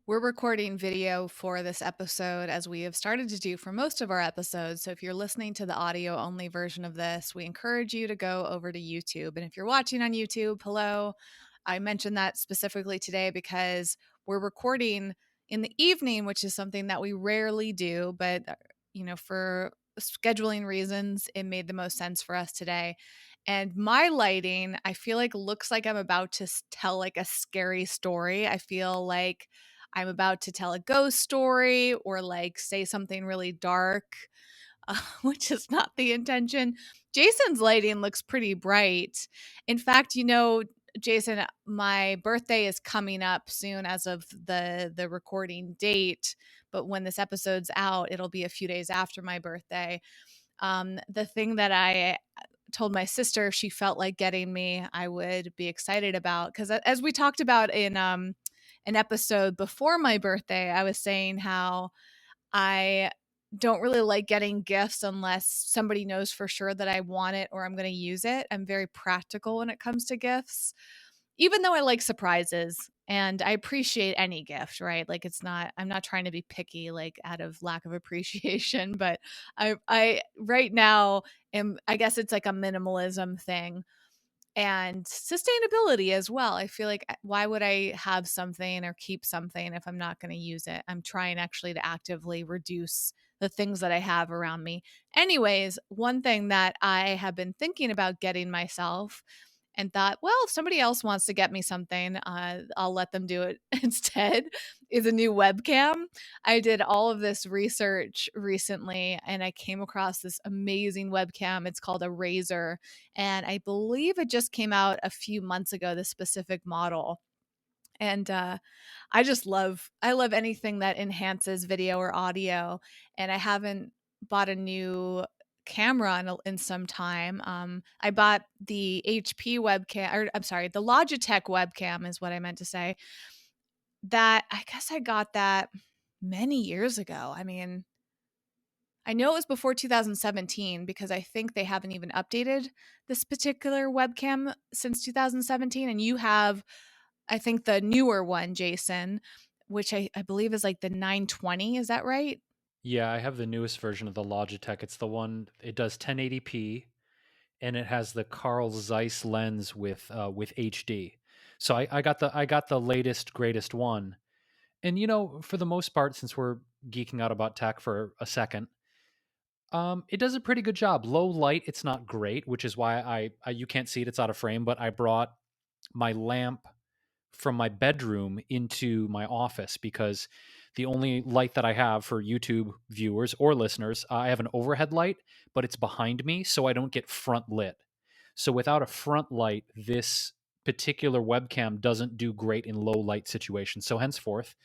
We're recording video for this episode as we have started to do for most of our episodes. So if you're listening to the audio only version of this, we encourage you to go over to YouTube. And if you're watching on YouTube, hello. I mentioned that specifically today because we're recording in the evening, which is something that we rarely do, but for scheduling reasons, it made the most sense for us today. And my lighting, I feel like looks like I'm about to tell like a scary story. I feel like I'm about to tell a ghost story or like say something really dark, which is not the intention. Jason's lighting looks pretty bright. In fact, Jason, my birthday is coming up soon as of the recording date, but when this episode's out, it'll be a few days after my birthday. The thing that I told my sister she felt like getting me, I would be excited about, because as we talked about in an episode before my birthday, I was saying how I don't really like getting gifts unless somebody knows for sure that I want it or I'm going to use it. I'm very practical when it comes to gifts, even though I like surprises and I appreciate any gift, right? Like I'm not trying to be picky, like out of lack of appreciation, but I right now I guess it's like a minimalism thing and sustainability as well. I feel like why would I have something or keep something if I'm not going to use it? I'm trying actually to actively reduce the things that I have around me. Anyways, one thing that I have been thinking about getting myself and thought, well, if somebody else wants to get me something, I'll let them do it instead, is a new webcam. I did all of this research recently and I came across this amazing webcam. It's called a Razer, and I believe it just came out a few months ago, the specific model. And I love anything that enhances video or audio, and I haven't bought a new camera in some time. I bought the HP webcam, or I'm sorry, the Logitech webcam is what I meant to say. That I guess I got that many years ago. I mean, I know it was before 2017 because I think they haven't even updated this particular webcam since 2017. And you have, I think, the newer one, Jason, which I believe is like the 920. Is that right? Yeah, I have the newest version of the Logitech. It's the one it does 1080p and it has the Carl Zeiss lens with HD. So I got the latest greatest one. And for the most part, since we're geeking out about tech for a second, it does a pretty good job. Low light, it's not great, which is why I you can't see it, it's out of frame. But I brought my lamp from my bedroom into my office because the only light that I have for YouTube viewers or listeners, I have an overhead light, but it's behind me, so I don't get front lit. So without a front light, this particular webcam doesn't do great in low light situations. So henceforth,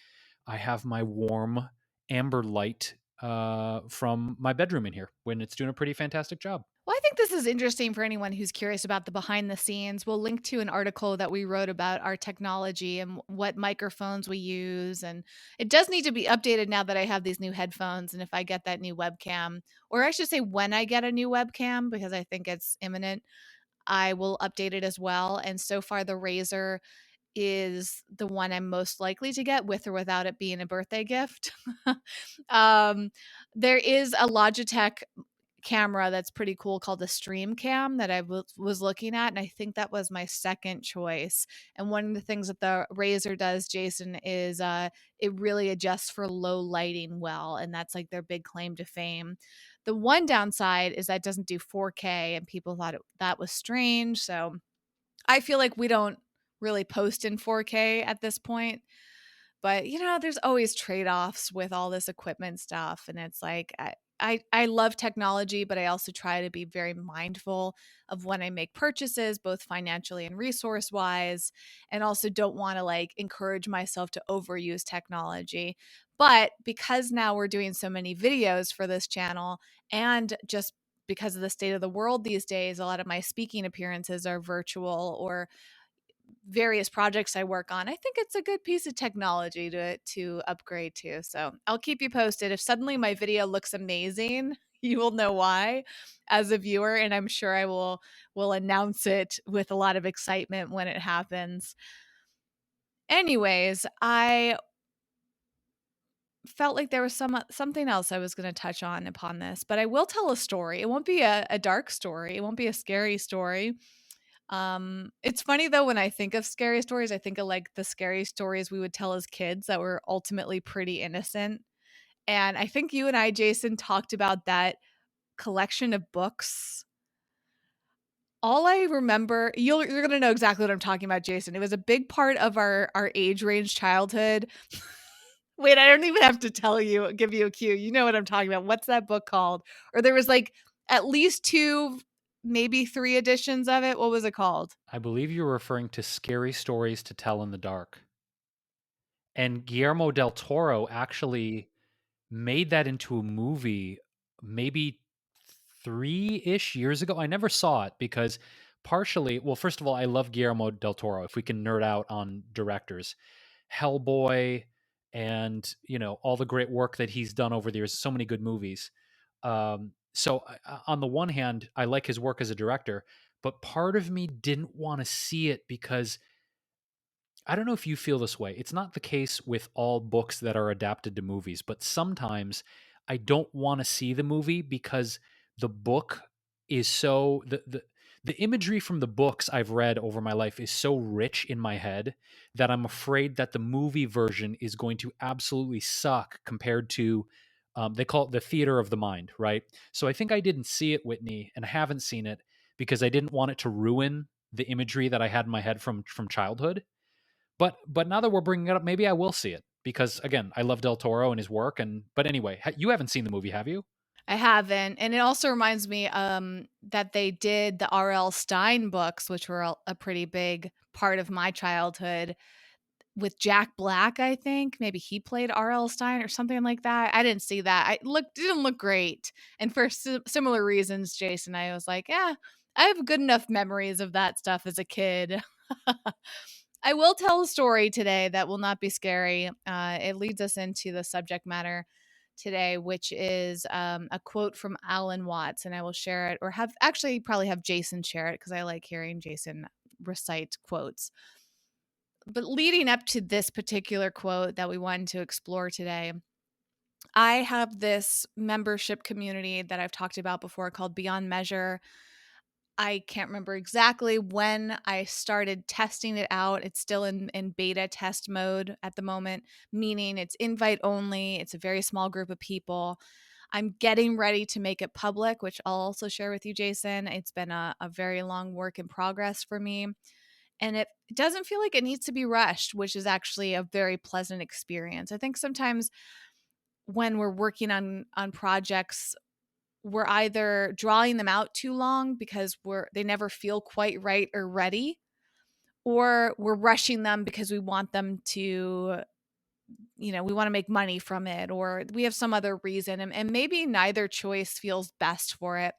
I have my warm amber light from my bedroom in here when it's doing a pretty fantastic job. Well, I think this is interesting for anyone who's curious about the behind the scenes. We'll link to an article that we wrote about our technology and what microphones we use. And it does need to be updated now that I have these new headphones. And if I get that new webcam, or I should say, when I get a new webcam, because I think it's imminent, I will update it as well. And so far, the Razer is the one I'm most likely to get, with or without it being a birthday gift. um, there is a Logitech camera that's pretty cool called the Stream Cam that I was looking at, and I think that was my second choice. And one of the things that the Razer does, Jason, is it really adjusts for low lighting well, and that's like their big claim to fame. The one downside is that it doesn't do 4K, and people thought that was strange. So I feel like we don't really post in 4K at this point. But there's always trade-offs with all this equipment stuff, and it's like I love technology, but I also try to be very mindful of when I make purchases, both financially and resource wise, and also don't want to like encourage myself to overuse technology. But because now we're doing so many videos for this channel, and just because of the state of the world these days, a lot of my speaking appearances are virtual or various projects I work on, I think it's a good piece of technology to upgrade to. So I'll keep you posted. If suddenly my video looks amazing, you will know why as a viewer, and I'm sure I will announce it with a lot of excitement when it happens. Anyways, I felt like there was something else I was going to touch on upon this, but I will tell a story. It won't be a dark story. It won't be a scary story. It's funny though, when I think of scary stories, I think of like the scary stories we would tell as kids that were ultimately pretty innocent. And I think you and I, Jason, talked about that collection of books. All I remember, you're gonna know exactly what I'm talking about, Jason. It was a big part of our age range childhood. Wait, I don't even have to tell you, give you a cue. You know what I'm talking about. What's that book called? Or there was like at least 2, maybe 3 editions of it. What was it called? I believe you're referring to Scary Stories to Tell in the Dark. And Guillermo del Toro actually made that into a movie maybe 3-ish years ago. I never saw it because partially, well, first of all, I love Guillermo del Toro. If we can nerd out on directors, Hellboy, and all the great work that he's done over the years, so many good movies. On the one hand, I like his work as a director, but part of me didn't want to see it because I don't know if you feel this way. It's not the case with all books that are adapted to movies, but sometimes I don't want to see the movie because the book is so the imagery from the books I've read over my life is so rich in my head that I'm afraid that the movie version is going to absolutely suck compared to they call it the theater of the mind, right? So I think I didn't see it, Whitney, and I haven't seen it because I didn't want it to ruin the imagery that I had in my head from childhood. But now that we're bringing it up, maybe I will see it because again, I love Del Toro and his work. And but anyway, you haven't seen the movie, have you? I haven't. And it also reminds me that they did the R.L. Stein books, which were a pretty big part of my childhood, with Jack Black, I think. Maybe he played R.L. Stein or something like that. I didn't see that. Didn't look great. And for similar reasons, Jason, I was like, yeah, I have good enough memories of that stuff as a kid. I will tell a story today that will not be scary. It leads us into the subject matter today, which is a quote from Alan Watts, and I will share it, or have actually probably have Jason share it because I like hearing Jason recite quotes. But leading up to this particular quote that we wanted to explore today, I have this membership community that I've talked about before called Beyond Measure. I can't remember exactly when I started testing it out. It's still in beta test mode at the moment, meaning it's invite only. It's a very small group of people. I'm getting ready to make it public, which I'll also share with you, Jason. It's been a very long work in progress for me. And it doesn't feel like it needs to be rushed, which is actually a very pleasant experience. I think sometimes when we're working on projects, we're either drawing them out too long because they never feel quite right or ready, or we're rushing them because we want them to, we want to make money from it, or we have some other reason, and maybe neither choice feels best for it.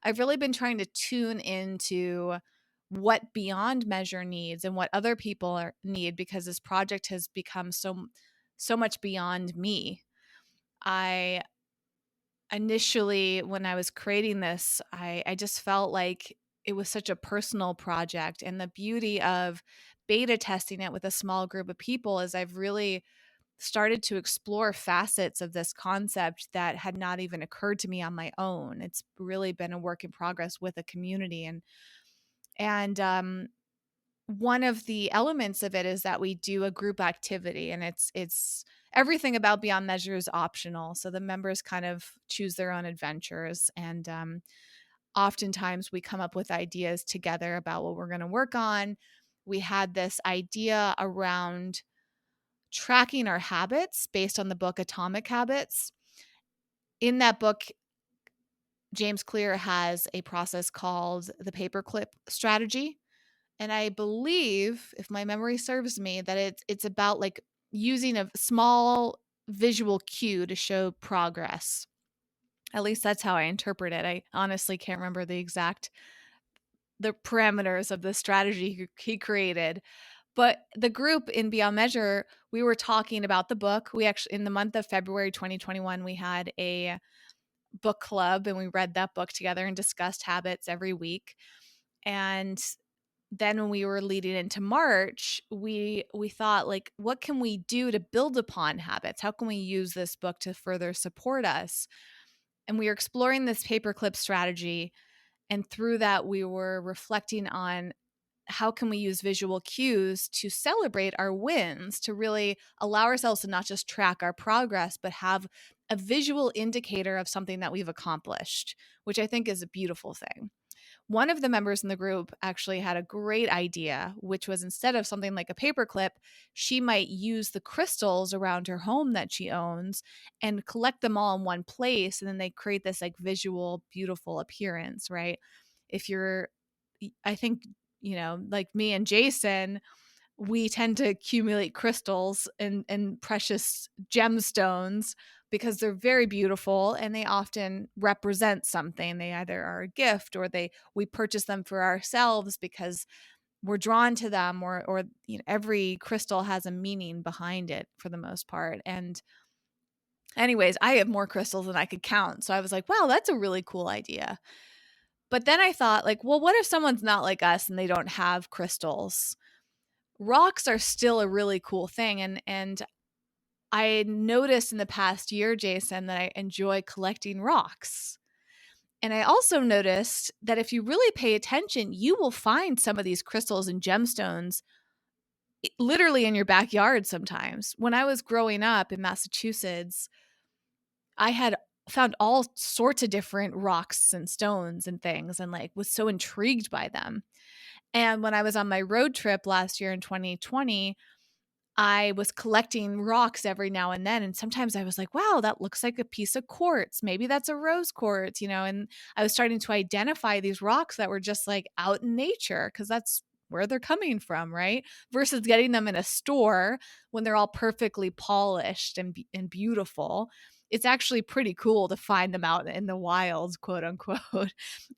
I've really been trying to tune into what Beyond Measure needs and what other people need, because this project has become so much beyond me. I initially, when I was creating this, I just felt like it was such a personal project. And the beauty of beta testing it with a small group of people is I've really started to explore facets of this concept that had not even occurred to me on my own. It's really been a work in progress with a community. And one of the elements of it is that we do a group activity, and it's everything about Beyond Measure is optional, so the members kind of choose their own adventures. And oftentimes we come up with ideas together about what we're going to work on. We had this idea around tracking our habits based on the book Atomic Habits. In that book, James Clear has a process called the paperclip strategy. And I believe, if my memory serves me, that it's about like using a small visual cue to show progress. At least that's how I interpret it. I honestly can't remember the parameters of the strategy he created. But the group in Beyond Measure, we were talking about the book. We actually, in the month of February 2021, we had a book club, and we read that book together and discussed habits every week. And then when we were leading into March, we thought, like, what can we do to build upon habits? How can we use this book to further support us? And we were exploring this paperclip strategy, and through that we were reflecting on how can we use visual cues to celebrate our wins, to really allow ourselves to not just track our progress, but have a visual indicator of something that we've accomplished, which I think is a beautiful thing. One of the members in the group actually had a great idea, which was instead of something like a paperclip, she might use the crystals around her home that she owns and collect them all in one place. And then they create this like visual, beautiful appearance, right? If you're, I think, like me and Jason, we tend to accumulate crystals and precious gemstones because they're very beautiful and they often represent something. They either are a gift or we purchase them for ourselves because we're drawn to them, or every crystal has a meaning behind it for the most part. And anyways, I have more crystals than I could count. So I was like, wow, that's a really cool idea. But then I thought, like, well, what if someone's not like us and they don't have crystals? Rocks are still a really cool thing, and I noticed in the past year, Jason, that I enjoy collecting rocks. And I also noticed that if you really pay attention, you will find some of these crystals and gemstones literally in your backyard sometimes. When I was growing up in Massachusetts, I had found all sorts of different rocks and stones and things, and like was so intrigued by them. And when I was on my road trip last year in 2020, I was collecting rocks every now and then. And sometimes I was like, wow, that looks like a piece of quartz. Maybe that's a rose quartz, and I was starting to identify these rocks that were just like out in nature because that's where they're coming from, right? Versus getting them in a store when they're all perfectly polished and beautiful. It's actually pretty cool to find them out in the wild, quote unquote.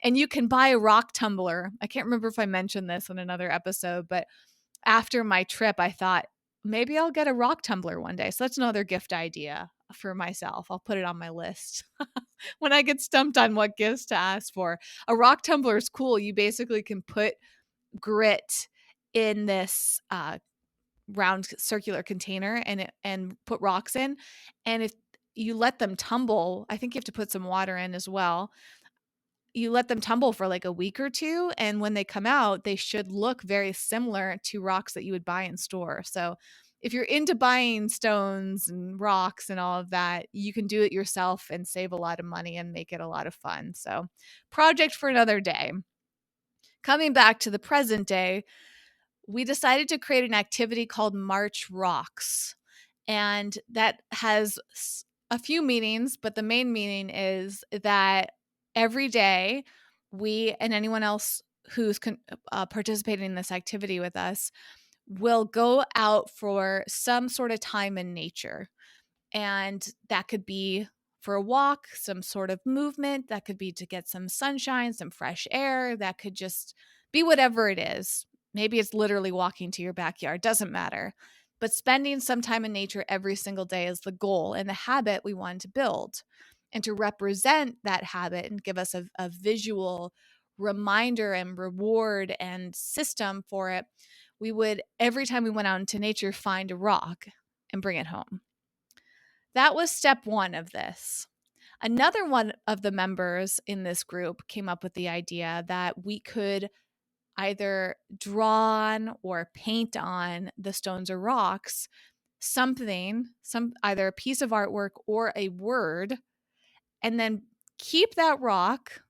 And you can buy a rock tumbler. I can't remember if I mentioned this in another episode, but after my trip, I thought maybe I'll get a rock tumbler one day. So that's another gift idea for myself. I'll put it on my list when I get stumped on what gifts to ask for. A rock tumbler is cool. You basically can put grit in this round circular container and put rocks in. And if you let them tumble, I think you have to put some water in as well. You let them tumble for like a week or two, and when they come out, they should look very similar to rocks that you would buy in store. So if you're into buying stones and rocks and all of that, you can do it yourself and save a lot of money and make it a lot of fun. So project for another day. Coming back to the present day, we decided to create an activity called March Rocks. And that has a few meanings, but the main meaning is that every day we and anyone else who's participating in this activity with us will go out for some sort of time in nature. And that could be for a walk, some sort of movement. That could be to get some sunshine, some fresh air. That could just be whatever it is. Maybe it's literally walking to your backyard, doesn't matter. But spending some time in nature every single day is the goal and the habit we want to build. And to represent that habit and give us a visual reminder and reward and system for it, we would, every time we went out into nature, find a rock and bring it home. That was step one of this. Another one of the members in this group came up with the idea that we could either draw on or paint on the stones or rocks something, either a piece of artwork or a word, and then keep that rock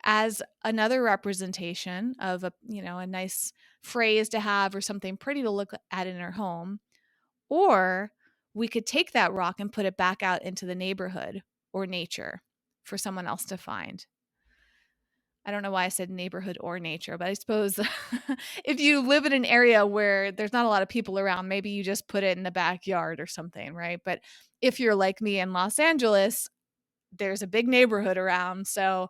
as another representation of a nice phrase to have or something pretty to look at in our home. Or we could take that rock and put it back out into the neighborhood or nature for someone else to find. I don't know why I said neighborhood or nature, but I suppose if you live in an area where there's not a lot of people around, maybe you just put it in the backyard or something, right? But if you're like me in Los Angeles, there's a big neighborhood around. So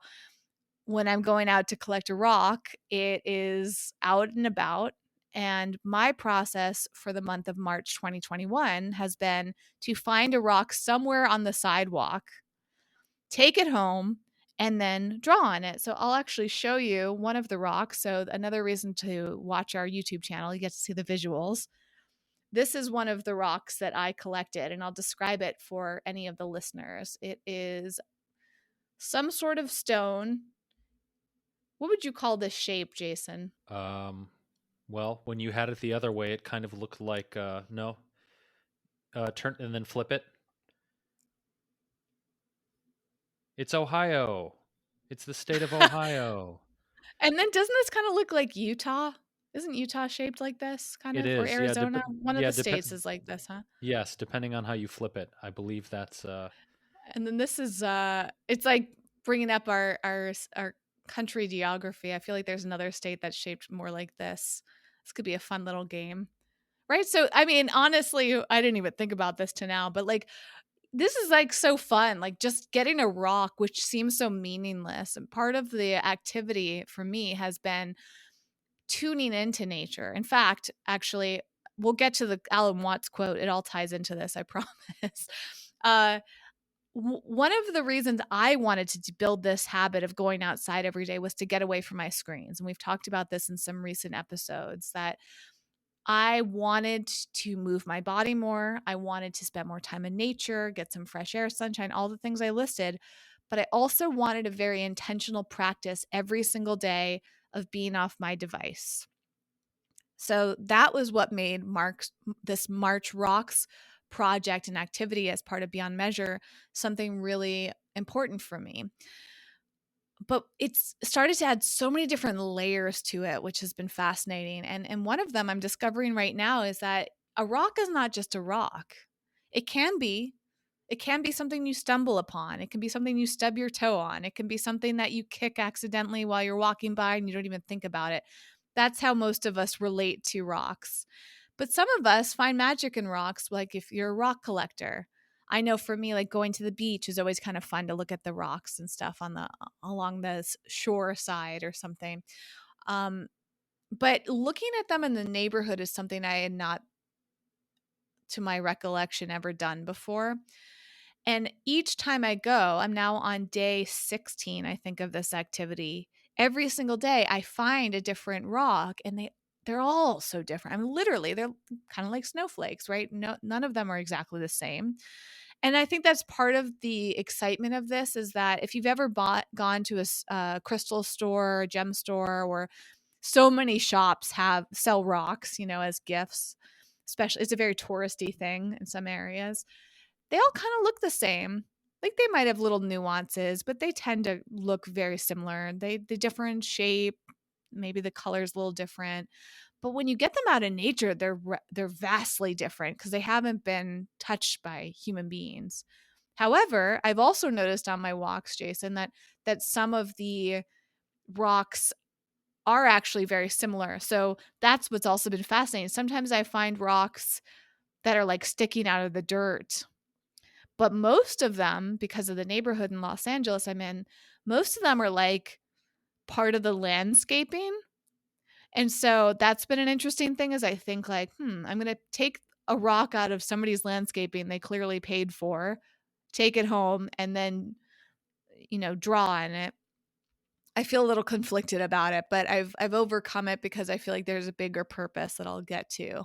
when I'm going out to collect a rock, it is out and about. And my process for the month of March 2021 has been to find a rock somewhere on the sidewalk, take it home, and then draw on it. So I'll actually show you one of the rocks. So another reason to watch our YouTube channel, you get to see the visuals. This is one of the rocks that I collected, and I'll describe it for any of the listeners. It is some sort of stone. What would you call this shape, Jason? Well, when you had it the other way, it kind of looked like no. Turn and then flip it. It's Ohio. It's the state of Ohio. And then doesn't this kind of look like Utah? Isn't Utah shaped like this, kind It of? Or is, yeah. Arizona? One of Yeah, the states is like this, huh? yes, depending on how you flip it. I believe that's And then this is it's like bringing up our country geography. I feel like there's another state that's shaped more like this. This could be a fun little game. Right? So, I mean, honestly, I didn't even think about this to now, but like this is like so fun, like just getting a rock which seems so meaningless. And part of the activity for me has been tuning into nature. In fact, actually, we'll get to the Alan Watts quote. It all ties into this, I promise. Uh, One of the reasons I wanted to build this habit of going outside every day was to get away from my screens. And we've talked about this in some recent episodes that I wanted to move my body more. I wanted to spend more time in nature, get some fresh air, sunshine, all the things I listed. But I also wanted a very intentional practice every single day of being off my device. So that was what made this March Rocks project and activity as part of Beyond Measure something really important for me. But it's started to add so many different layers to it, which has been fascinating. And one of them I'm discovering right now is that a rock is not just a rock. It can be. It can be something you stumble upon. It can be something you stub your toe on. It can be something that you kick accidentally while you're walking by and you don't even think about it. That's how most of us relate to rocks. But some of us find magic in rocks, like if you're a rock collector. I know for me, like going to the beach is always kind of fun to look at the rocks and stuff on the along the shore side or something. Um, but looking at them in the neighborhood is something I had not, to my recollection, ever done before. And each time I go, I'm now on day 16, I think, of this activity. Every single day, I find a different rock, and they're all so different. I mean, literally, they're kind of like snowflakes, right? No, none of them are exactly the same. And I think that's part of the excitement of this is that if you've ever gone to a crystal store, a gem store, where so many shops sell rocks, as gifts, especially it's a very touristy thing in some areas. They all kind of look the same. Like they might have little nuances, but they tend to look very similar. They differ in shape, maybe the color's a little different. But when you get them out in nature, they're vastly different because they haven't been touched by human beings. However, I've also noticed on my walks, Jason, that some of the rocks are actually very similar. So that's what's also been fascinating. Sometimes I find rocks that are like sticking out of the dirt, but most of them, because of the neighborhood in Los Angeles I'm in, most of them are like part of the landscaping. And so that's been an interesting thing is I think like, I'm going to take a rock out of somebody's landscaping they clearly paid for, take it home and then, draw on it. I feel a little conflicted about it, but I've overcome it because I feel like there's a bigger purpose that I'll get to.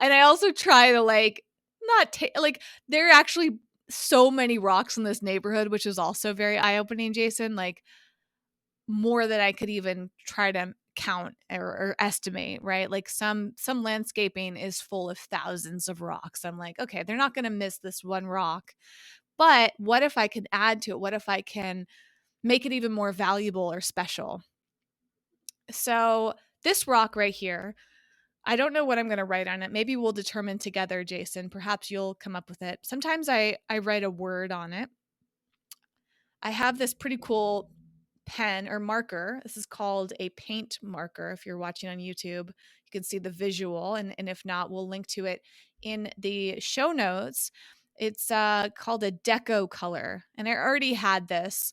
And I also try to like not take like there are actually so many rocks in this neighborhood, which is also very eye-opening, Jason, like more than I could even try to count or estimate, right? Like some landscaping is full of thousands of rocks. I'm like, okay, they're not going to miss this one rock. But what if I can add to it? What if I can make it even more valuable or special? So, this rock right here, I don't know what I'm going to write on it. Maybe we'll determine together, Jason. Perhaps you'll come up with it. Sometimes I write a word on it. I have this pretty cool pen or marker. This is called a paint marker. If you're watching on YouTube, you can see the visual. And if not, we'll link to it in the show notes. It's called a deco color. And I already had this.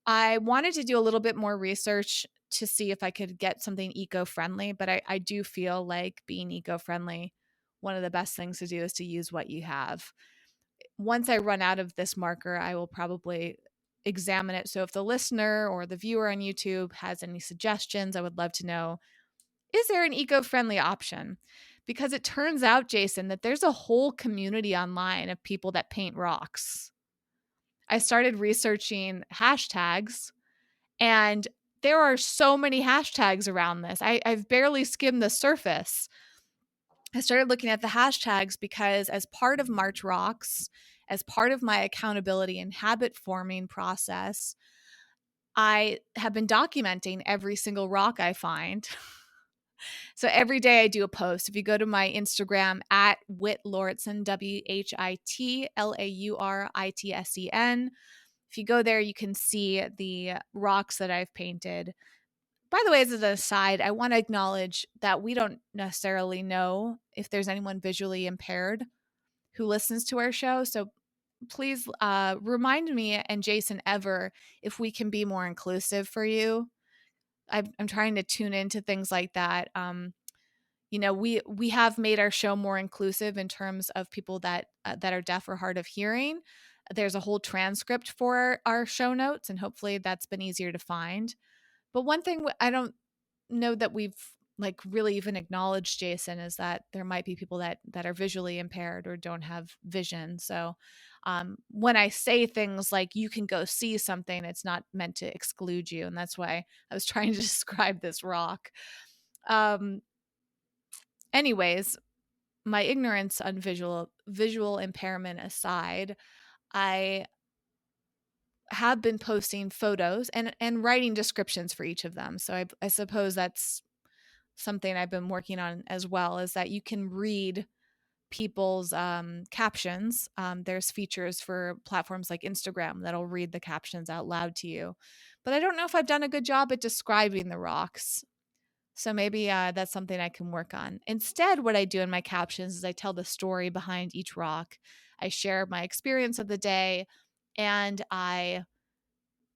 I wanted to do a little bit more research to see if I could get something eco-friendly, but I do feel like being eco-friendly, one of the best things to do is to use what you have. Once I run out of this marker, I will probably examine it. So if the listener or the viewer on YouTube has any suggestions, I would love to know, is there an eco-friendly option? Because it turns out, Jason, that there's a whole community online of people that paint rocks. I started researching hashtags, and there are so many hashtags around this. I've barely skimmed the surface. I started looking at the hashtags because, as part of March Rocks, as part of my accountability and habit forming process, I have been documenting every single rock I find. So every day I do a post. If you go to my Instagram at Whit Lauritsen, WHITLAURITSEN, if you go there, you can see the rocks that I've painted. By the way, as an aside, I want to acknowledge that we don't necessarily know if there's anyone visually impaired who listens to our show. So please remind me and Jason ever if we can be more inclusive for you. I'm trying to tune into things like that. We have made our show more inclusive in terms of people that are deaf or hard of hearing. There's a whole transcript for our show notes, and hopefully that's been easier to find. But one thing I don't know that we've like really even acknowledged, Jason, is that there might be people that are visually impaired or don't have vision. So when I say things like you can go see something, it's not meant to exclude you, and that's why I was trying to describe this rock. Um, Anyways, my ignorance on visual impairment aside, I have been posting photos and writing descriptions for each of them. So I suppose that's something I've been working on as well, is that you can read people's captions. There's features for platforms like Instagram that'll read the captions out loud to you. But I don't know if I've done a good job at describing the rocks. So maybe that's something I can work on. Instead, what I do in my captions is I tell the story behind each rock. I share my experience of the day, and I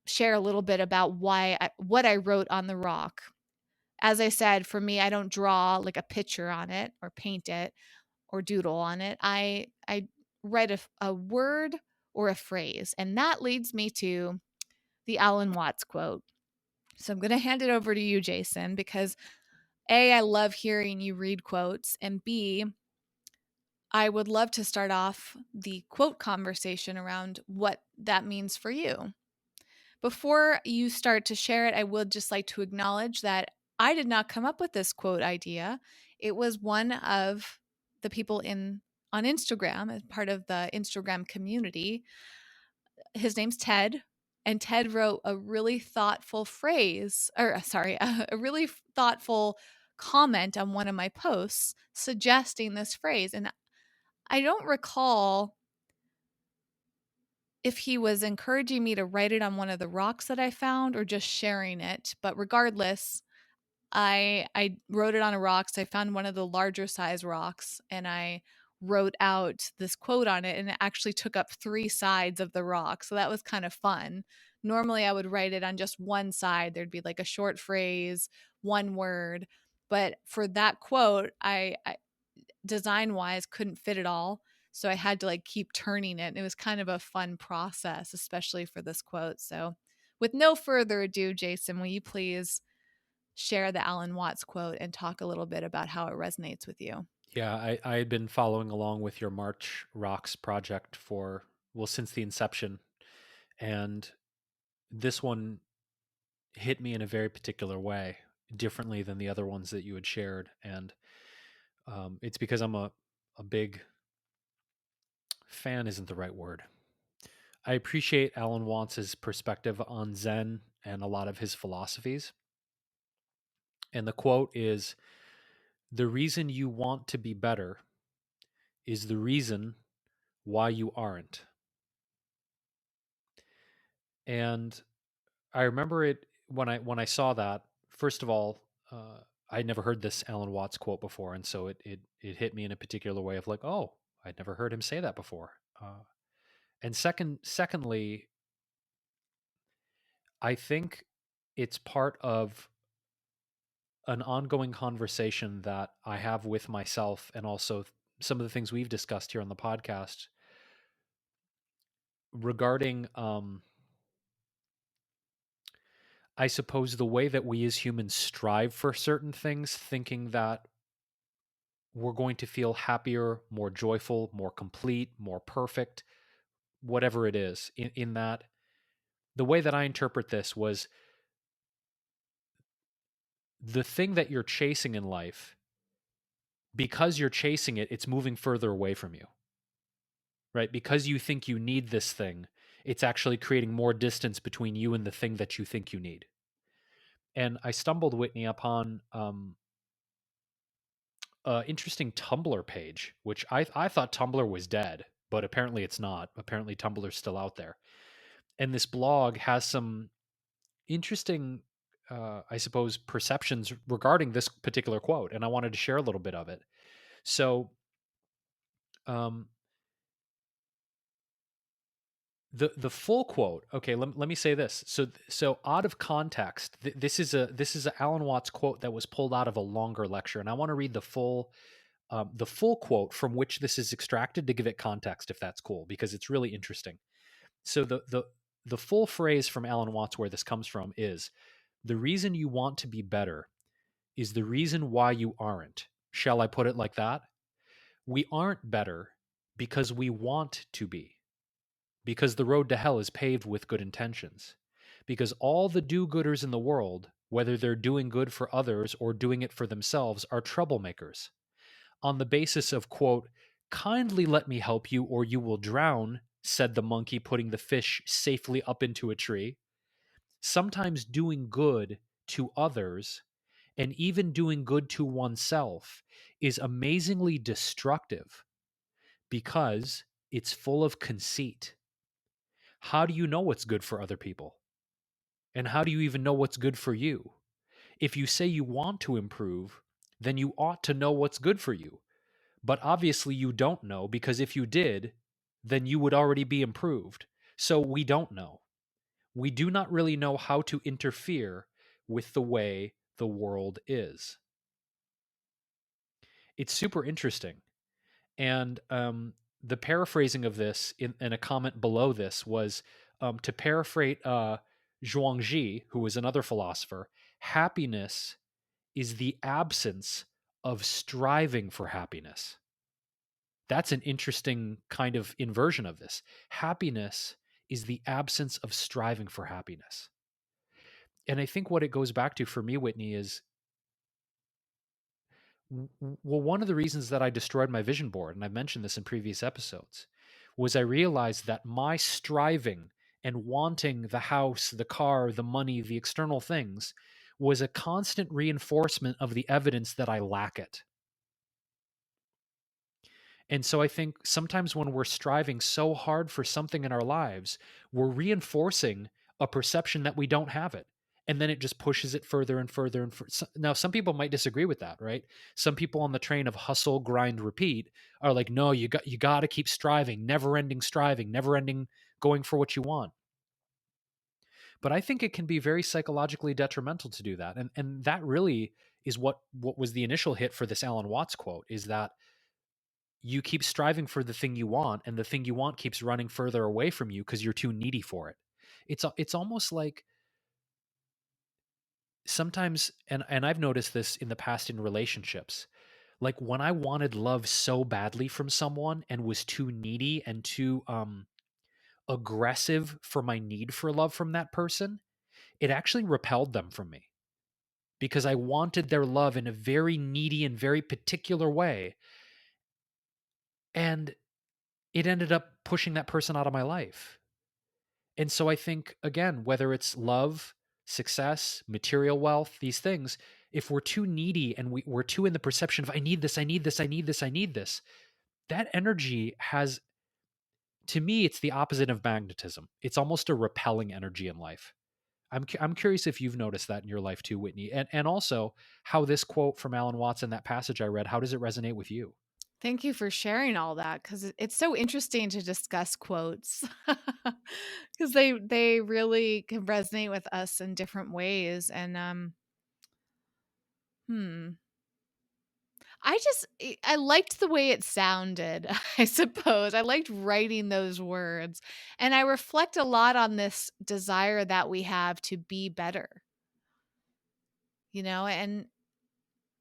share a little bit about what I wrote on the rock. As I said, for me, I don't draw like a picture on it or paint it or doodle on it. I write a word or a phrase, and that leads me to the Alan Watts quote. So I'm going to hand it over to you, Jason, because A, I love hearing you read quotes, and B, I would love to start off the quote conversation around what that means for you. Before you start to share it, I would just like to acknowledge that I did not come up with this quote idea. It was one of the people on Instagram, as part of the Instagram community. His name's Ted, and Ted wrote a really thoughtful phrase, or sorry, a really thoughtful comment on one of my posts suggesting this phrase. And I don't recall if he was encouraging me to write it on one of the rocks that I found or just sharing it. But regardless, I wrote it on a rock. So I found one of the larger size rocks, and I wrote out this quote on it, and it actually took up 3 sides of the rock. So that was kind of fun. Normally I would write it on just one side. There'd be like a short phrase, one word. But for that quote, I design wise couldn't fit it all. So I had to like keep turning it. And it was kind of a fun process, especially for this quote. So with no further ado, Jason, will you please share the Alan Watts quote and talk a little bit about how it resonates with you? Yeah, I had been following along with your March Rocks project for, well, since the inception. And this one hit me in a very particular way, differently than the other ones that you had shared. And it's because I'm a big fan, isn't the right word. I appreciate Alan Watts' perspective on Zen and a lot of his philosophies. And the quote is, "The reason you want to be better is the reason why you aren't." And I remember it when I saw that. First of all, I'd never heard this Alan Watts quote before, and so it hit me in a particular way of like, oh, I'd never heard him say that before. And secondly, I think it's part of an ongoing conversation that I have with myself, and also some of the things we've discussed here on the podcast regarding I suppose the way that we as humans strive for certain things, thinking that we're going to feel happier, more joyful, more complete, more perfect, whatever it is, in that the way that I interpret this was the thing that you're chasing in life, because you're chasing it, it's moving further away from you, right? Because you think you need this thing, it's actually creating more distance between you and the thing that you think you need. And I stumbled, Whitney, upon interesting Tumblr page, which I thought Tumblr was dead, but apparently it's not. Apparently Tumblr's still out there. And this blog has some interesting, I suppose, perceptions regarding this particular quote, and I wanted to share a little bit of it. So, um, the full quote. Okay, let me say this. So out of context, this is a Alan Watts quote that was pulled out of a longer lecture, and I want to read the full quote from which this is extracted to give it context, if that's cool, because it's really interesting. So the full phrase from Alan Watts where this comes from is, "The reason you want to be better is the reason why you aren't." Shall I put it like that? We aren't better because we want to be, because the road to hell is paved with good intentions, because all the do-gooders in the world, whether they're doing good for others or doing it for themselves, are troublemakers on the basis of, quote, "Kindly let me help you or you will drown," said the monkey, putting the fish safely up into a tree. Sometimes doing good to others, and even doing good to oneself, is amazingly destructive because it's full of conceit. How do you know what's good for other people? And how do you even know what's good for you? If you say you want to improve, then you ought to know what's good for you. But obviously, you don't know, because if you did, then you would already be improved. So we don't know. We do not really know how to interfere with the way the world is. It's super interesting. And the paraphrasing of this in a comment below this was, to paraphrase Zhuangzi, who was another philosopher, happiness is the absence of striving for happiness. That's an interesting kind of inversion of this. Happiness is the absence of striving for happiness. And I think what it goes back to for me, Whitney, is well, one of the reasons that I destroyed my vision board, and I've mentioned this in previous episodes, was I realized that my striving and wanting the house, the car, the money, the external things was a constant reinforcement of the evidence that I lack it. And so I think sometimes when we're striving so hard for something in our lives, we're reinforcing a perception that we don't have it. And then it just pushes it further and further and further. Now, some people might disagree with that, right? Some people on the train of hustle, grind, repeat are like, no, you got to keep striving, never ending striving, never ending going for what you want. But I think it can be very psychologically detrimental to do that. And that really is what was the initial hit for this Alan Watts quote, is that you keep striving for the thing you want, and the thing you want keeps running further away from you because you're too needy for it. It's almost like sometimes, and I've noticed this in the past in relationships, like when I wanted love so badly from someone and was too needy and too aggressive for my need for love from that person, it actually repelled them from me, because I wanted their love in a very needy and very particular way, and it ended up pushing that person out of my life. And so I think, again, whether it's love, success, material wealth, these things, if we're too needy and we're too in the perception of, I need this, I need this, I need this, I need this, that energy has, to me, it's the opposite of magnetism. It's almost a repelling energy in life. I'm curious if you've noticed that in your life too, Whitney, and also how this quote from Alan Watts in that passage I read, how does it resonate with you? Thank you for sharing all that, because it's so interesting to discuss quotes because they really can resonate with us in different ways. And hmm, I liked the way it sounded. I suppose I liked writing those words, and I reflect a lot on this desire that we have to be better. and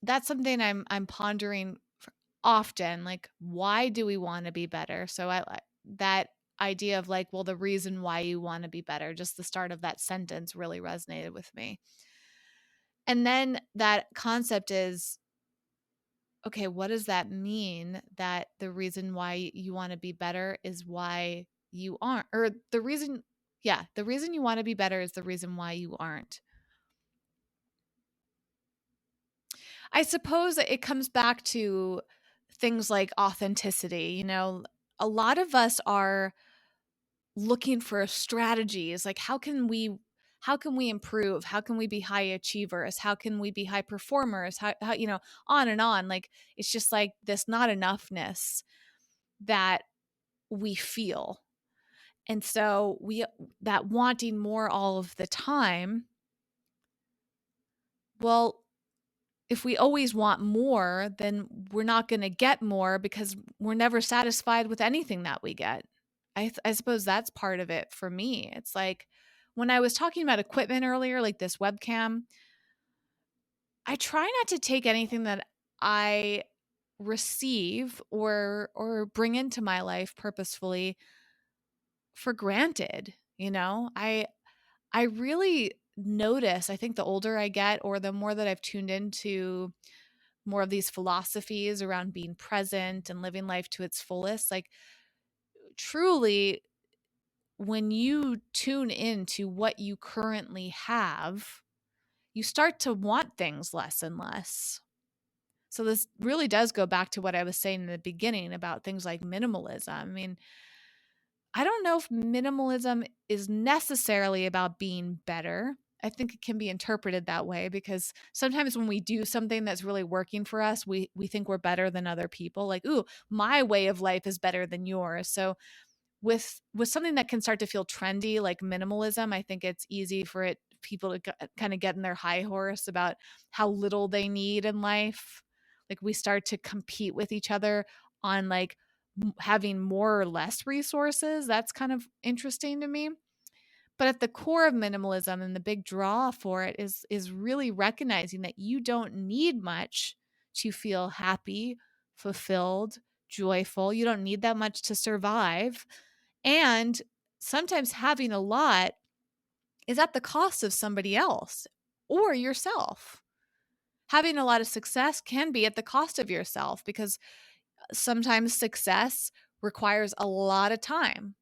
that's something I'm pondering often, like, why do we want to be better? So that idea of like, well, the reason why you want to be better, just the start of that sentence really resonated with me. And then that concept is, okay, what does that mean, that the reason why you want to be better is why you aren't, or the reason, yeah, the reason you want to be better is the reason why you aren't. I suppose it comes back to things like authenticity. A lot of us are looking for strategies, like how can we improve? How can we be high achievers? How can we be high performers? How on and on. Like, it's just like this not enoughness that we feel. And so that wanting more all of the time, well, if we always want more, then we're not going to get more because we're never satisfied with anything that we get. I suppose that's part of it for me. It's like when I was talking about equipment earlier, like this webcam, I try not to take anything that I receive or bring into my life purposefully for granted. I really notice, I think the older I get or the more that I've tuned into more of these philosophies around being present and living life to its fullest, like, truly, when you tune into what you currently have, you start to want things less and less. So this really does go back to what I was saying in the beginning about things like minimalism. I mean, I don't know if minimalism is necessarily about being better. I think it can be interpreted that way because sometimes when we do something that's really working for us, we think we're better than other people. Like, ooh, my way of life is better than yours. So with something that can start to feel trendy like minimalism, I think it's easy for people to kind of get in their high horse about how little they need in life. Like, we start to compete with each other on like having more or less resources. That's kind of interesting to me. But at the core of minimalism and the big draw for it is really recognizing that you don't need much to feel happy, fulfilled, joyful. You don't need that much to survive. And sometimes having a lot is at the cost of somebody else or yourself. Having a lot of success can be at the cost of yourself because sometimes success requires a lot of time,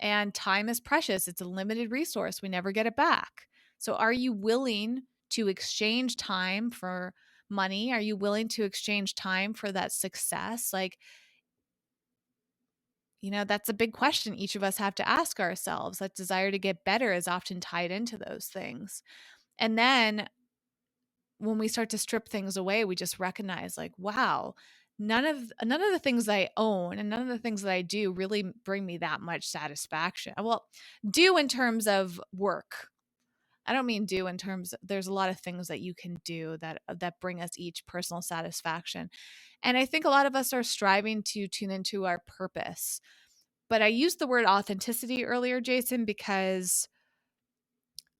and time is precious. It's a limited resource. We never get it back. So are you willing to exchange time for money? Are you willing to exchange time for that success? Like, that's a big question each of us have to ask ourselves. That desire to get better is often tied into those things. And then when we start to strip things away, we just recognize, like, wow, none of the things I own and none of the things that I do really bring me that much satisfaction. Well, do in terms of work. I don't mean do in terms there's a lot of things that you can do that bring us each personal satisfaction. And I think a lot of us are striving to tune into our purpose. But I used the word authenticity earlier, Jason, because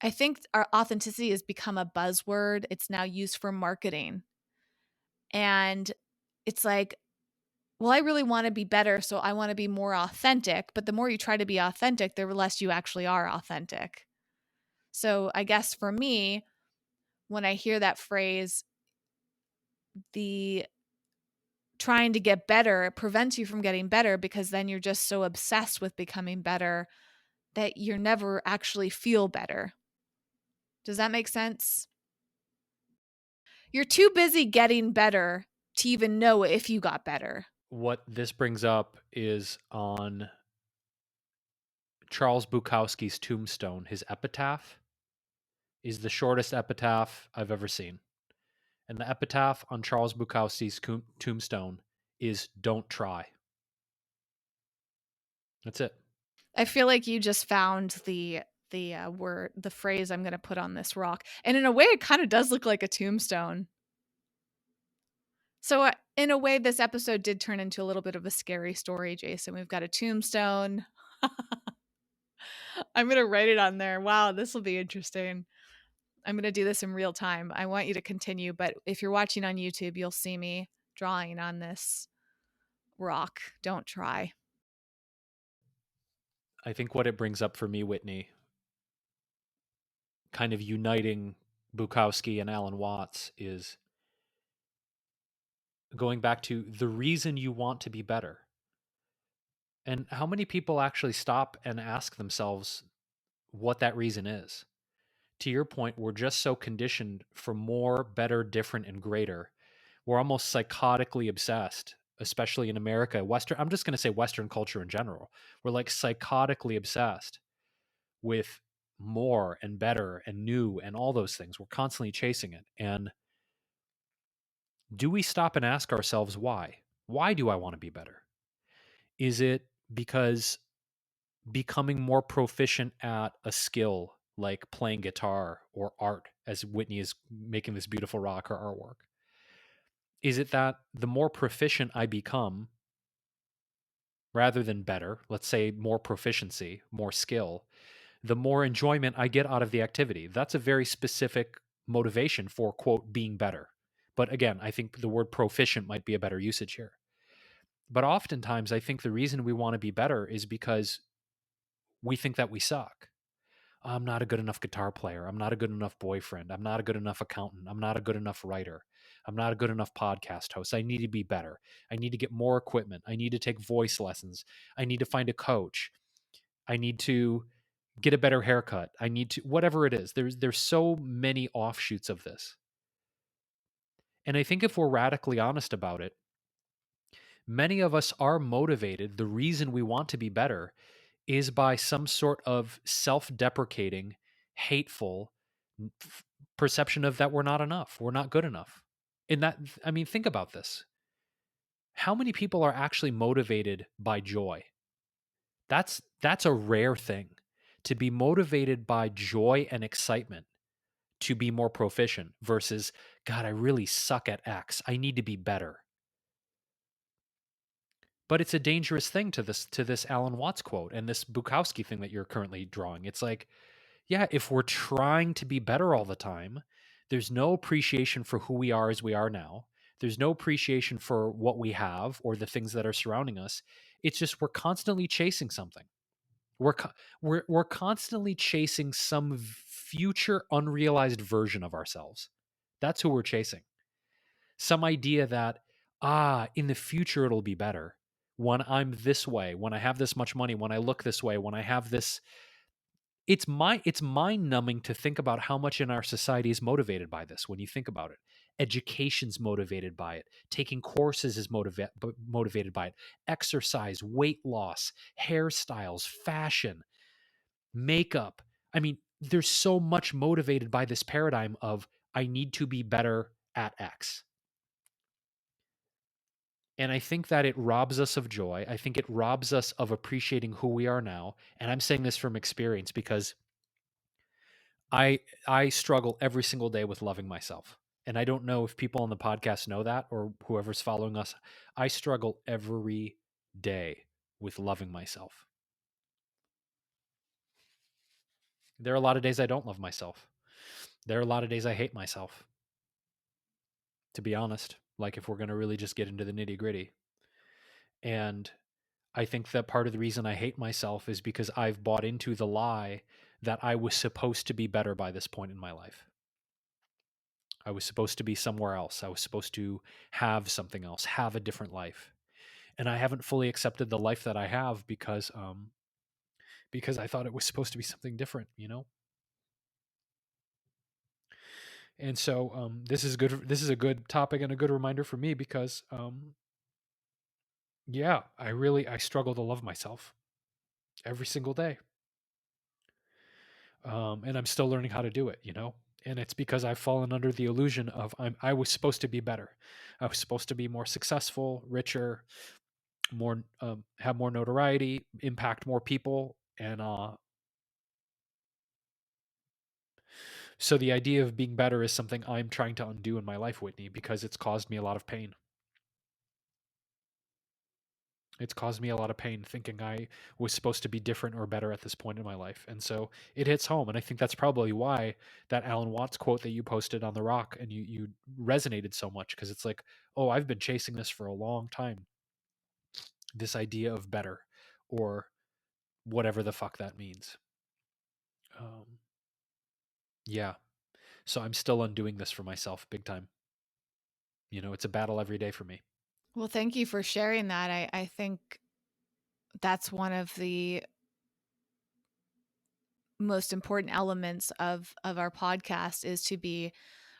I think our authenticity has become a buzzword. It's now used for marketing. And it's like, well, I really want to be better, so I want to be more authentic. But the more you try to be authentic, the less you actually are authentic. So I guess for me, when I hear that phrase, the trying to get better, it prevents you from getting better because then you're just so obsessed with becoming better that you never actually feel better. Does that make sense? You're too busy getting better to even know if you got better. What this brings up is on Charles Bukowski's tombstone. His epitaph is the shortest epitaph I've ever seen. And the epitaph on Charles Bukowski's tombstone is "Don't try." That's it. I feel like you just found the phrase I'm going to put on this rock. And in a way, it kind of does look like a tombstone. So in a way, this episode did turn into a little bit of a scary story, Jason. We've got a tombstone. I'm going to write it on there. Wow, this will be interesting. I'm going to do this in real time. I want you to continue, but if you're watching on YouTube, you'll see me drawing on this rock. Don't try. I think what it brings up for me, Whitney, kind of uniting Bukowski and Alan Watts, is going back to the reason you want to be better. And how many people actually stop and ask themselves what that reason is? To your point, we're just so conditioned for more, better, different, and greater. We're almost psychotically obsessed, especially in America. I'm just going to say Western culture in general. We're like psychotically obsessed with more and better and new and all those things. We're constantly chasing it. And do we stop and ask ourselves why? Why do I want to be better? Is it because becoming more proficient at a skill like playing guitar or art, as Whitney is making this beautiful rock or artwork? Is it that the more proficient I become, rather than better, let's say more proficiency, more skill, the more enjoyment I get out of the activity? That's a very specific motivation for, quote, being better. But again, I think the word proficient might be a better usage here. But oftentimes, I think the reason we want to be better is because we think that we suck. I'm not a good enough guitar player. I'm not a good enough boyfriend. I'm not a good enough accountant. I'm not a good enough writer. I'm not a good enough podcast host. I need to be better. I need to get more equipment. I need to take voice lessons. I need to find a coach. I need to get a better haircut. I need to, whatever it is. There's so many offshoots of this. And I think if we're radically honest about it, many of us are motivated. The reason we want to be better is by some sort of self-deprecating, hateful perception of that we're not enough, we're not good enough. And that, I mean, think about this. How many people are actually motivated by joy? That's a rare thing, to be motivated by joy and excitement to be more proficient versus, God, I really suck at X. I need to be better. But it's a dangerous thing to this Alan Watts quote and this Bukowski thing that you're currently drawing. It's like, yeah, if we're trying to be better all the time, there's no appreciation for who we are as we are now. There's no appreciation for what we have or the things that are surrounding us. It's just we're constantly chasing something. We're we're constantly chasing some future unrealized version of ourselves. That's who we're chasing. Some idea that in the future it'll be better when I'm this way, when I have this much money, when I look this way, when I have this. It's mind numbing to think about how much in our society is motivated by this. When you think about it, education's motivated by it, taking courses is motivated by it, exercise, weight loss, hairstyles, fashion, makeup. I mean, there's so much motivated by this paradigm of I need to be better at X. And I think that it robs us of joy. I think it robs us of appreciating who we are now. And I'm saying this from experience because I struggle every single day with loving myself. And I don't know if people on the podcast know that or whoever's following us. I struggle every day with loving myself. There are a lot of days I don't love myself. There are a lot of days I hate myself. To be honest, like if we're going to really just get into the nitty-gritty. And I think that part of the reason I hate myself is because I've bought into the lie that I was supposed to be better by this point in my life. I was supposed to be somewhere else. I was supposed to have something else, have a different life. And I haven't fully accepted the life that I have because I thought it was supposed to be something different, you know? And so this is good. This is a good topic and a good reminder for me because yeah, I struggle to love myself every single day. And I'm still learning how to do it, you know? And it's because I've fallen under the illusion of I was supposed to be better. I was supposed to be more successful, richer, more have more notoriety, impact more people, and so the idea of being better is something I'm trying to undo in my life, Whitney, because it's caused me a lot of pain. It's caused me a lot of pain thinking I was supposed to be different or better at this point in my life. And so it hits home. And I think that's probably why that Alan Watts quote that you posted on The Rock and you resonated so much, because it's like, oh, I've been chasing this for a long time. This idea of better, or whatever the fuck that means. Um, yeah. So I'm still undoing this for myself big time. It's a battle every day for me. Well, thank you for sharing that. I think that's one of the most important elements of our podcast, is to be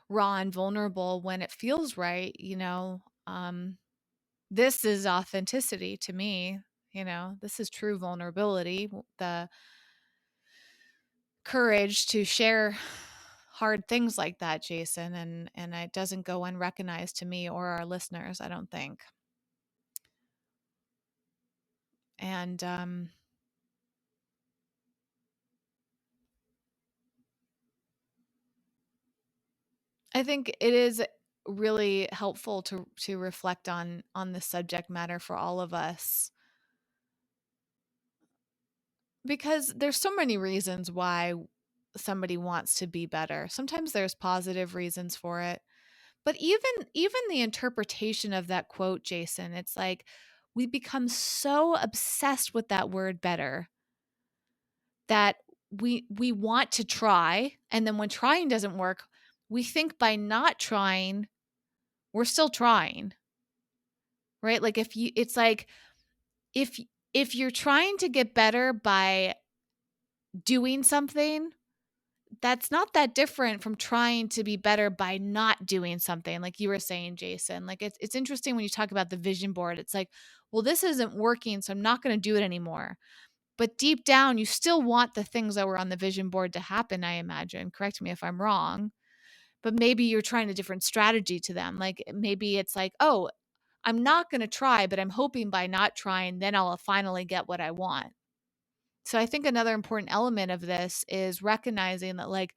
raw and vulnerable when it feels right. This is authenticity to me. This is true vulnerability, the courage to share hard things like that, Jason, and it doesn't go unrecognized to me or our listeners, I don't think. And I think it is really helpful to reflect on the subject matter for all of us, because there's so many reasons why somebody wants to be better. Sometimes there's positive reasons for it. But even the interpretation of that quote, Jason, it's like we become so obsessed with that word better that we want to try, and then when trying doesn't work, we think by not trying, we're still trying. Right? Like it's like if if you're trying to get better by doing something, that's not that different from trying to be better by not doing something, like you were saying, Jason. Like it's interesting when you talk about the vision board. It's like, well, this isn't working, so I'm not going to do it anymore. But deep down, you still want the things that were on the vision board to happen, I imagine. Correct me if I'm wrong. But maybe you're trying a different strategy to them. Like maybe it's like, oh, I'm not going to try, but I'm hoping by not trying, then I'll finally get what I want. So I think another important element of this is recognizing that, like,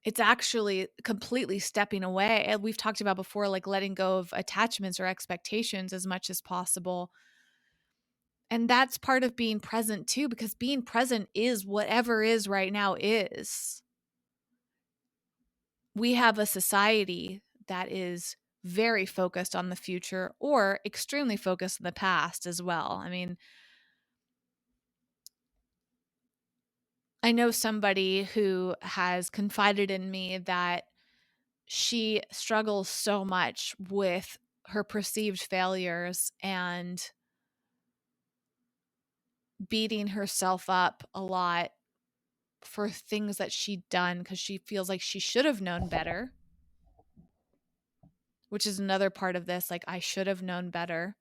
it's actually completely stepping away. And we've talked about before, like letting go of attachments or expectations as much as possible. And that's part of being present too, because being present is whatever is right now is. We have a society that is very focused on the future or extremely focused on the past as well. I mean, I know somebody who has confided in me that she struggles so much with her perceived failures and beating herself up a lot for things that she'd done because she feels like she should have known better, which is another part of this. Like, I should have known better.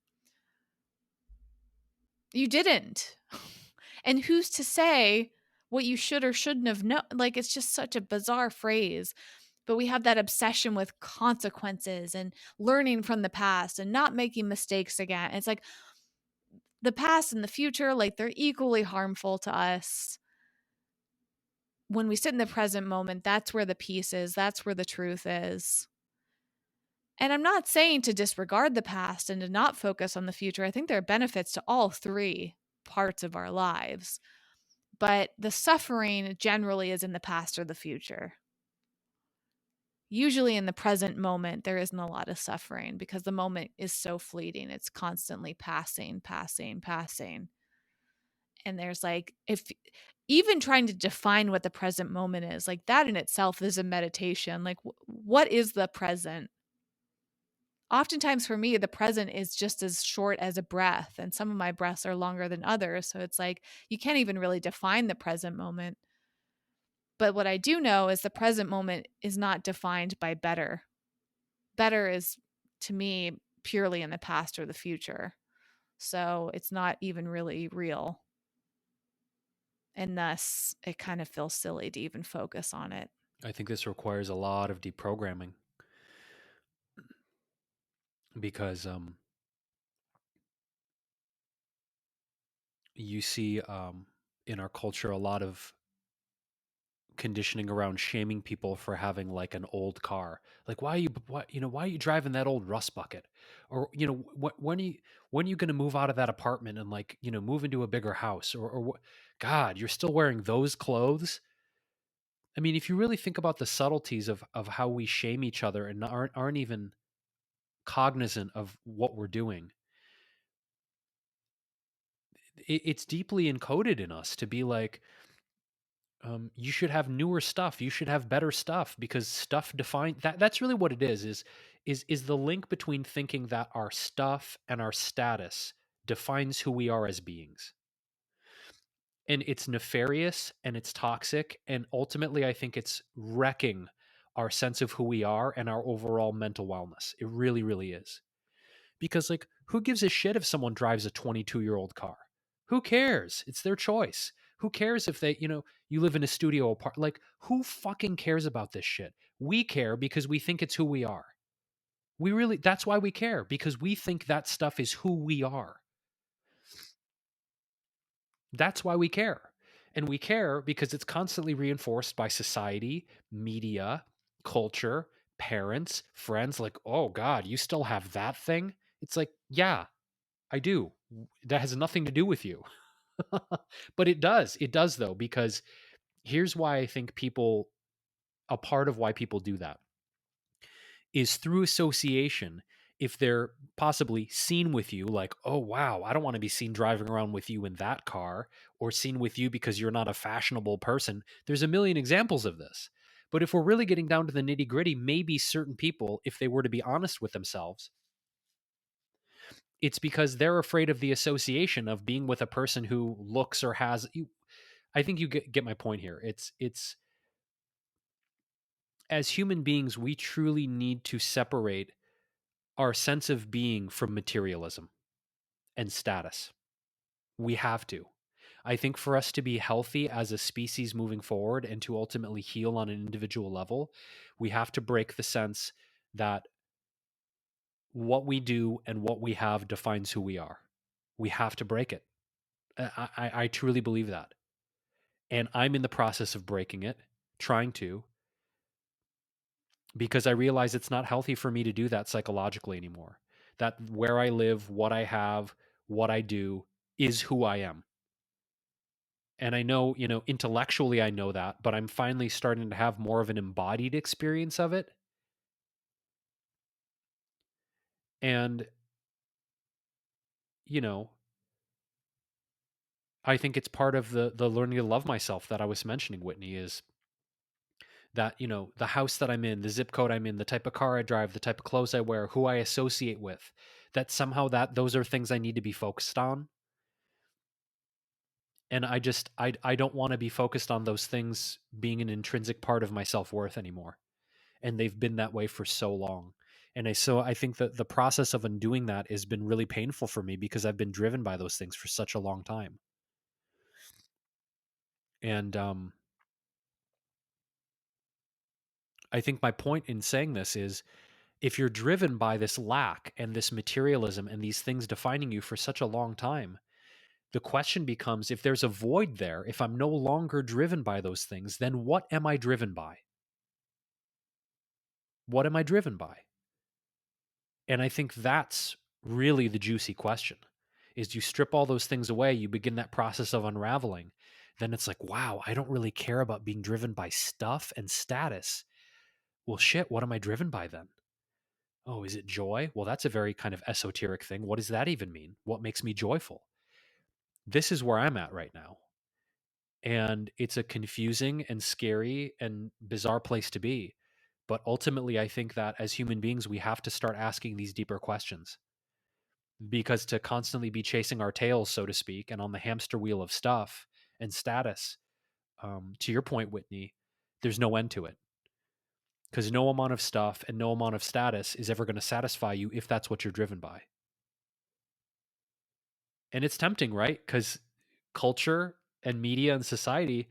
You didn't. And who's to say what you should or shouldn't have known? Like, it's just such a bizarre phrase. But we have that obsession with consequences and learning from the past and not making mistakes again. It's like the past and the future, like they're equally harmful to us. When we sit in the present moment, that's where the peace is. That's where the truth is. And I'm not saying to disregard the past and to not focus on the future. I think there are benefits to all three parts of our lives. But the suffering generally is in the past or the future. Usually in the present moment, there isn't a lot of suffering because the moment is so fleeting. It's constantly passing, passing, passing. And there's like, if even trying to define what the present moment is, like that in itself is a meditation. Like, what is the present? Oftentimes for me, the present is just as short as a breath, and some of my breaths are longer than others. So it's like you can't even really define the present moment. But what I do know is the present moment is not defined by better. Better is, to me, purely in the past or the future. So it's not even really real. And thus, it kind of feels silly to even focus on it. I think this requires a lot of deprogramming, because you see in our culture a lot of conditioning around shaming people for having like an old car. Like, why are you driving that old rust bucket? Or, when are you going to move out of that apartment and like, move into a bigger house or what? God, you're still wearing those clothes. I mean, if you really think about the subtleties of how we shame each other and aren't even cognizant of what we're doing, it's deeply encoded in us to be like, you should have newer stuff. You should have better stuff because stuff define that's really what it is the link between thinking that our stuff and our status defines who we are as beings. And it's nefarious and it's toxic. And ultimately, I think it's wrecking our sense of who we are and our overall mental wellness. It really, really is. Because, like, who gives a shit if someone drives a 22-year-old car? Who cares? It's their choice. Who cares if you live in a studio apartment? Like, who fucking cares about this shit? We care because we think it's who we are. That's why we care, because we think that stuff is who we are. That's why we care. And we care because it's constantly reinforced by society, media, culture, parents, friends. Like, oh God, you still have that thing? It's like, yeah, I do. That has nothing to do with you. But it does. It does, though, because here's why I think a part of why people do that is through association. If they're possibly seen with you, like, oh, wow, I don't want to be seen driving around with you in that car, or seen with you because you're not a fashionable person. There's a million examples of this. But if we're really getting down to the nitty gritty, maybe certain people, if they were to be honest with themselves, it's because they're afraid of the association of being with a person who looks or has. I think you get my point here. It's as human beings, we truly need to separate our sense of being from materialism and status. We have to. I think for us to be healthy as a species moving forward and to ultimately heal on an individual level, we have to break the sense that what we do and what we have defines who we are. We have to break it. I truly believe that. And I'm in the process of breaking it, trying to, because I realize it's not healthy for me to do that psychologically anymore. That where I live, what I have, what I do is who I am. And I know, intellectually I know that, but I'm finally starting to have more of an embodied experience of it. And, you know, I think it's part of the learning to love myself that I was mentioning, Whitney, is that, the house that I'm in, the zip code I'm in, the type of car I drive, the type of clothes I wear, who I associate with, that somehow that those are things I need to be focused on. And I don't want to be focused on those things being an intrinsic part of my self-worth anymore. And they've been that way for so long. So I think that the process of undoing that has been really painful for me because I've been driven by those things for such a long time. And I think my point in saying this is, if you're driven by this lack and this materialism and these things defining you for such a long time, the question becomes, if there's a void there, if I'm no longer driven by those things, then what am I driven by? What am I driven by? And I think that's really the juicy question. Is you strip all those things away, you begin that process of unraveling. Then it's like, wow, I don't really care about being driven by stuff and status. Well, shit, what am I driven by then? Oh, is it joy? Well, that's a very kind of esoteric thing. What does that even mean? What makes me joyful? This is where I'm at right now. And it's a confusing and scary and bizarre place to be. But ultimately, I think that as human beings, we have to start asking these deeper questions, because to constantly be chasing our tails, so to speak, and on the hamster wheel of stuff and status, to your point, Whitney, there's no end to it, because no amount of stuff and no amount of status is ever going to satisfy you if that's what you're driven by. And it's tempting, right? Because culture and media and society,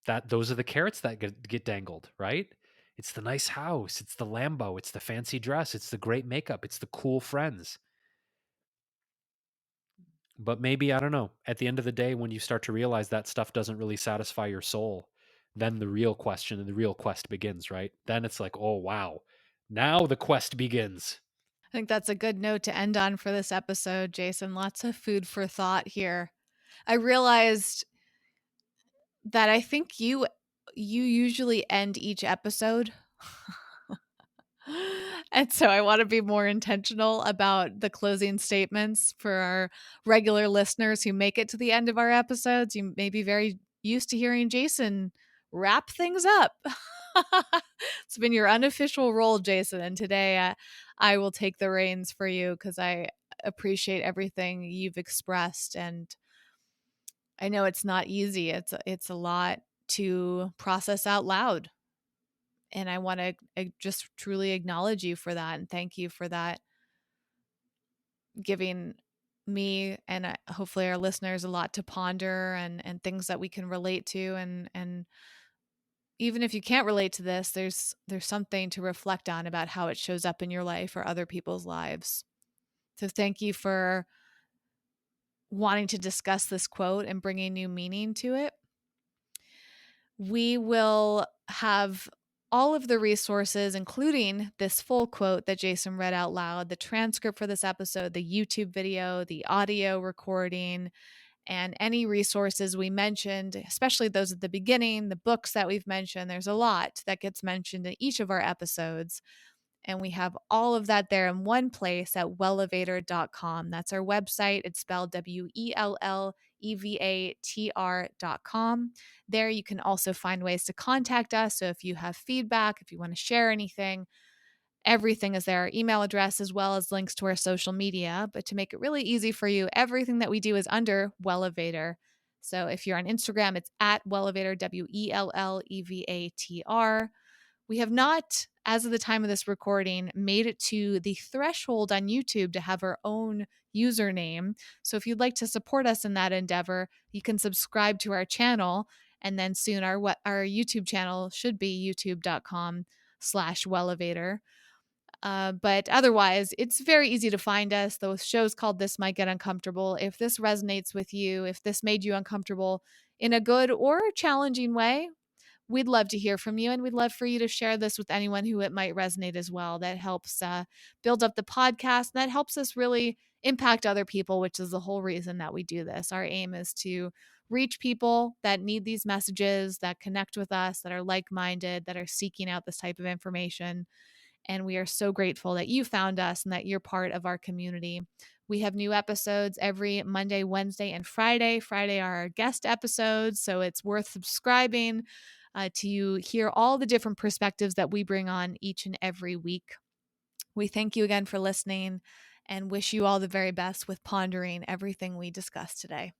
that those are the carrots that get dangled, right? It's the nice house, it's the Lambo, it's the fancy dress, it's the great makeup, it's the cool friends. But maybe, I don't know, at the end of the day, when you start to realize that stuff doesn't really satisfy your soul, then the real question and the real quest begins, right? Then it's like, oh wow, now the quest begins. I think that's a good note to end on for this episode, Jason. Lots of food for thought here. I realized that I think you usually end each episode. And so I want to be more intentional about the closing statements for our regular listeners who make it to the end of our episodes. You may be very used to hearing Jason wrap things up. It's been your unofficial role, Jason. And today I will take the reins for you because I appreciate everything you've expressed. And I know it's not easy, it's a lot to process out loud. And I want to just truly acknowledge you for that and thank you for that, giving me and hopefully our listeners a lot to ponder and things that we can relate to, and even if you can't relate to this, there's something to reflect on about how it shows up in your life or other people's lives. So thank you for wanting to discuss this quote and bringing new meaning to it. We will have all of the resources, including this full quote that Jason read out loud, the transcript for this episode, the YouTube video, the audio recording, and any resources we mentioned, especially those at the beginning, the books that we've mentioned. There's a lot that gets mentioned in each of our episodes. And we have all of that there in one place at wellevatr.com. That's our website. It's spelled WELLEVATR.com. There you can also find ways to contact us. So if you have feedback, if you want to share anything, everything is there, our email address, as well as links to our social media. But to make it really easy for you, everything that we do is under Wellevatr. So if you're on Instagram, it's at Wellevatr, WELLEVATR. We have not, as of the time of this recording, made it to the threshold on YouTube to have our own username. So if you'd like to support us in that endeavor, you can subscribe to our channel. And then soon our YouTube channel should be youtube.com/Wellevatr. But otherwise, it's very easy to find us. Those shows called This Might Get Uncomfortable. If this resonates with you, if this made you uncomfortable in a good or challenging way, we'd love to hear from you. And we'd love for you to share this with anyone who it might resonate as well. That helps build up the podcast. That helps us really impact other people, which is the whole reason that we do this. Our aim is to reach people that need these messages, that connect with us, that are like minded, that are seeking out this type of information. And we are so grateful that you found us and that you're part of our community. We have new episodes every Monday, Wednesday, and Friday. Friday are our guest episodes, so it's worth subscribing to hear all the different perspectives that we bring on each and every week. We thank you again for listening and wish you all the very best with pondering everything we discussed today.